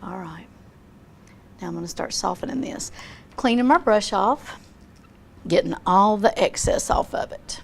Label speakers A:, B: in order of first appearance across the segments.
A: All right. Now I'm going to start softening this. Cleaning my brush off, getting all the excess off of it.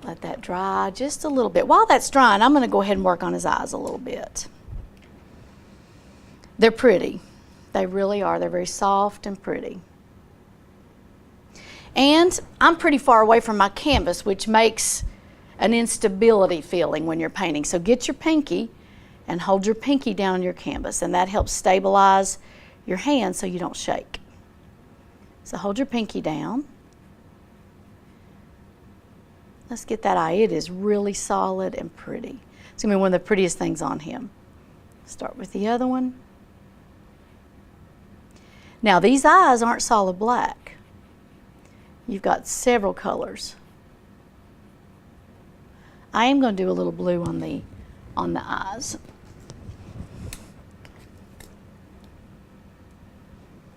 A: Let that dry just a little bit. While that's drying, I'm going to go ahead and work on his eyes a little bit. They're pretty. They really are. They're very soft and pretty. And I'm pretty far away from my canvas, which makes an instability feeling when you're painting. So get your pinky and hold your pinky down on your canvas, and that helps stabilize your hand so you don't shake. So hold your pinky down. Let's get that eye. It is really solid and pretty. It's going to be one of the prettiest things on him. Start with the other one. Now these eyes aren't solid black. You've got several colors. I am going to do a little blue on the eyes.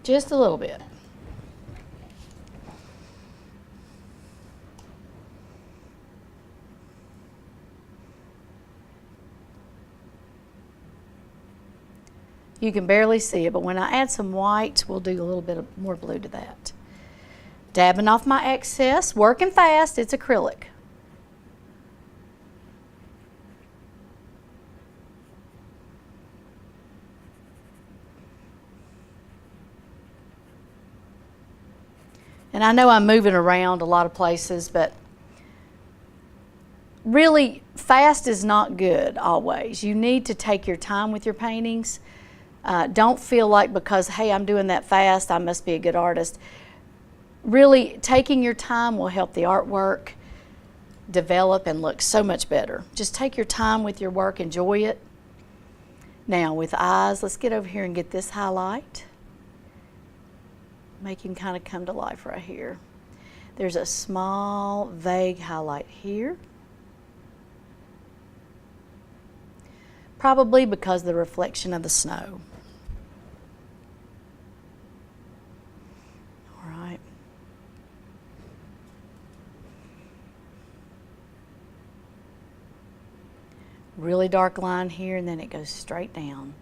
A: Just a little bit. You can barely see it, but when I add some white, we'll do a little bit more blue to that. Dabbing off my excess, working fast, it's acrylic. And I know I'm moving around a lot of places, but really fast is not good always. You need to take your time with your paintings. Don't feel like because, hey, I'm doing that fast, I must be a good artist. Really, taking your time will help the artwork develop and look so much better. Just take your time with your work, enjoy it. Now with eyes, let's get over here and get this highlight. Make him kind of come to life right here. There's a small, vague highlight here. Probably because of the reflection of the snow. All right. Really dark line here, and then it goes straight down.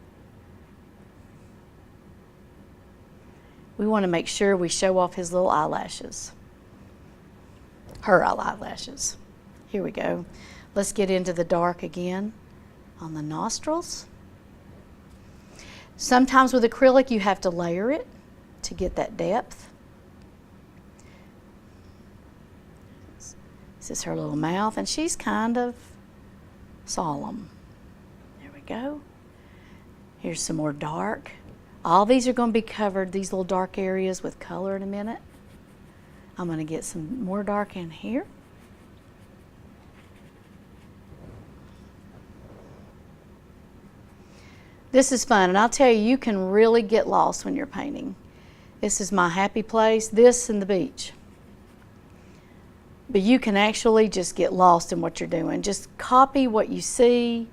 A: We want to make sure we show off his little eyelashes. Her eyelashes. Here we go. Let's get into the dark again on the nostrils. Sometimes with acrylic you have to layer it to get that depth. This is her little mouth, and she's kind of solemn. There we go. Here's some more dark. All these are going to be covered, these little dark areas, with color in a minute. I'm going to get some more dark in here. This is fun, and I'll tell you, you can really get lost when you're painting. This is my happy place, this and the beach. But you can actually just get lost in what you're doing. Just copy what you see.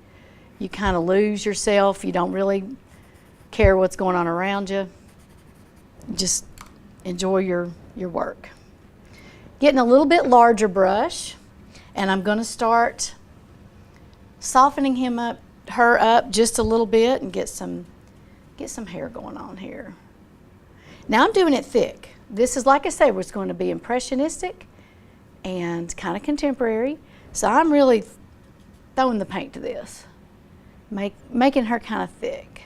A: You kind of lose yourself. You don't really care what's going on around you. Just enjoy your work. Getting a little bit larger brush, and I'm going to start softening her up just a little bit and get some hair going on here. Now I'm doing it thick. This is, like I said, it's going to be impressionistic and kind of contemporary. So I'm really throwing the paint to this, making her kind of thick.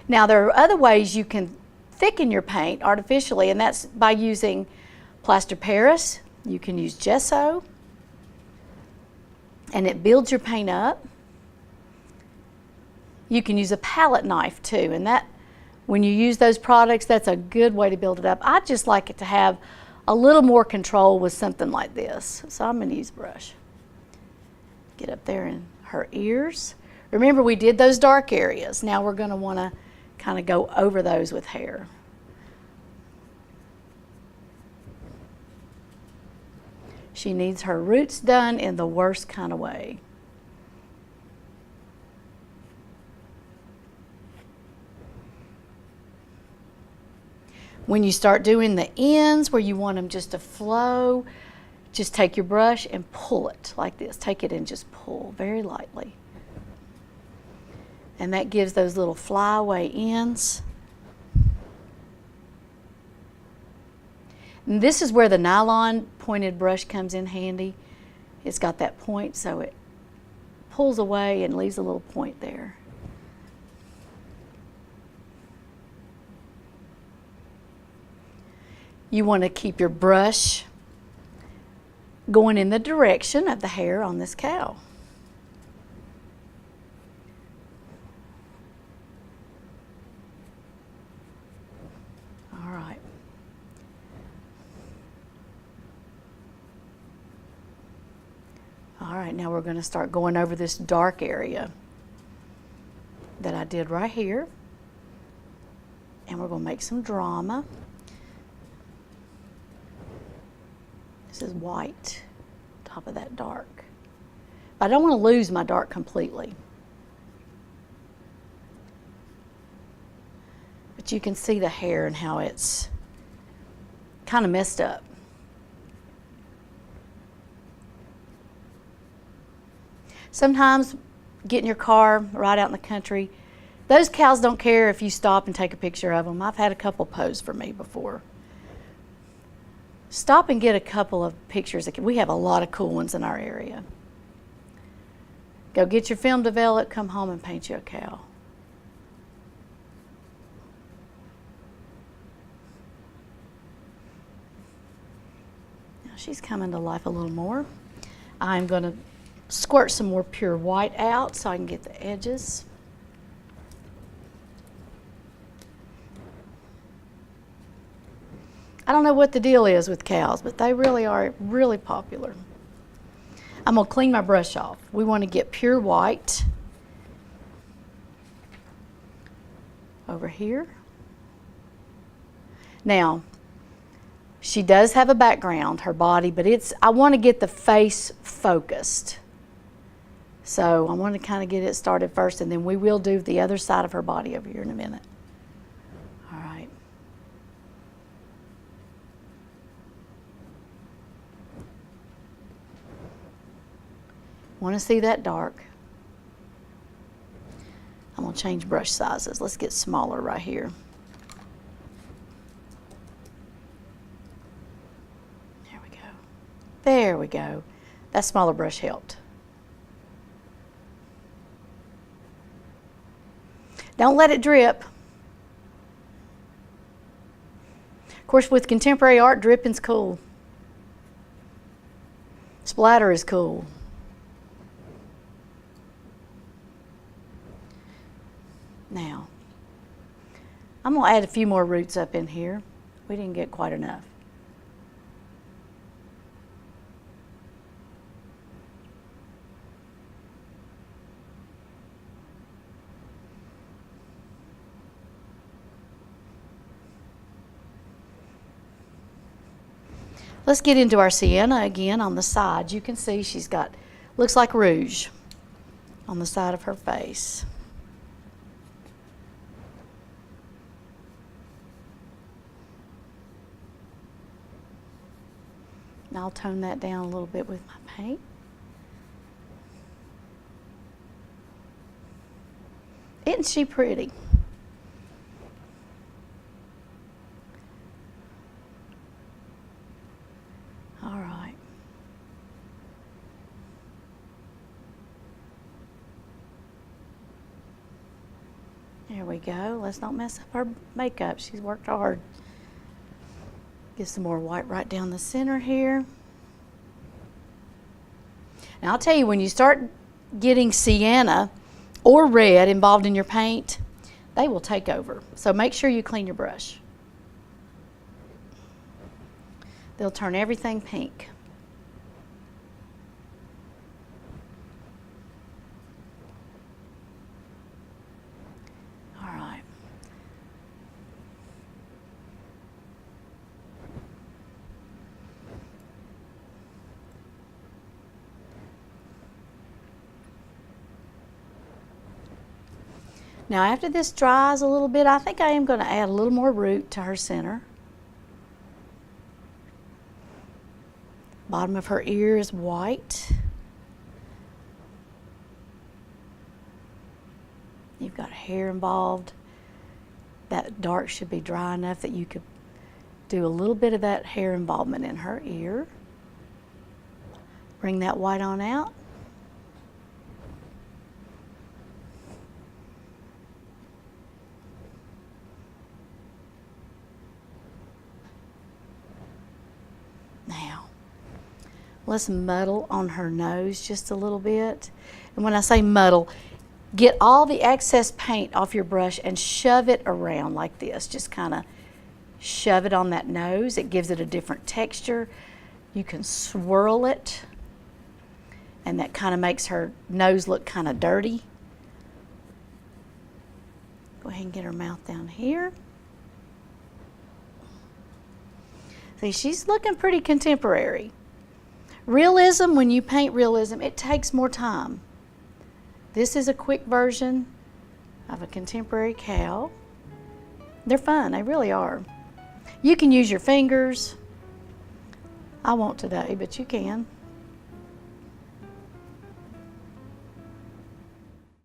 A: Now there are other ways you can thicken your paint artificially, and that's by using plaster Paris. You can use gesso, and it builds your paint up. You can use a palette knife too, and that, when you use those products, that's a good way to build it up. I just like it to have a little more control with something like this. So I'm going to use a brush. Get up there in her ears. Remember, we did those dark areas. Now we're going to want to kind of go over those with hair. She needs her roots done in the worst kind of way. When you start doing the ends where you want them just to flow, just take your brush and pull it like this. Take it and just pull very lightly. And that gives those little flyaway ends. And this is where the nylon pointed brush comes in handy. It's got that point, so it pulls away and leaves a little point there. You want to keep your brush going in the direction of the hair on this cow. All right. All right, now we're going to start going over this dark area that I did right here. And we're going to make some drama. This is white, top of that dark. But I don't want to lose my dark completely. But you can see the hair and how it's kind of messed up. Sometimes get in your car, ride out in the country. Those cows don't care if you stop and take a picture of them. I've had a couple pose for me before. Stop and get a couple of pictures. We have a lot of cool ones in our area. Go get your film developed, come home and paint you a cow. Now she's coming to life a little more. I'm going to squirt some more pure white out so I can get the edges. I don't know what the deal is with cows, but they really are really popular. I'm going to clean my brush off. We want to get pure white over here. Now, she does have a background, her body, but I want to get the face focused. So I want to kind of get it started first, and then we will do the other side of her body over here in a minute. All right. Want to see that dark? I'm going to change brush sizes. Let's get smaller right here. There we go. There we go. That smaller brush helped. Don't let it drip. Of course, with contemporary art, dripping's cool. Splatter is cool. Now, I'm going to add a few more roots up in here. We didn't get quite enough. Let's get into our sienna again on the side. You can see she's got, looks like rouge on the side of her face. And I'll tone that down a little bit with my paint. Isn't she pretty? All right. There we go. Let's not mess up her makeup. She's worked hard. Get some more white right down the center here. Now I'll tell you, when you start getting sienna or red involved in your paint, they will take over. So make sure you clean your brush. They'll turn everything pink. All right. Now after this dries a little bit, I think I am going to add a little more root to her center. Bottom of her ear is white. You've got hair involved. That dark should be dry enough that you could do a little bit of that hair involvement in her ear. Bring that white on out. Now, let's muddle on her nose just a little bit. And when I say muddle, get all the excess paint off your brush and shove it around like this. Just kind of shove it on that nose. It gives it a different texture. You can swirl it, and that kind of makes her nose look kind of dirty. Go ahead and get her mouth down here. See, she's looking pretty contemporary. Realism, when you paint realism, it takes more time. This is a quick version of a contemporary cow. They're fun, they really are. You can use your fingers. I won't today, but you can.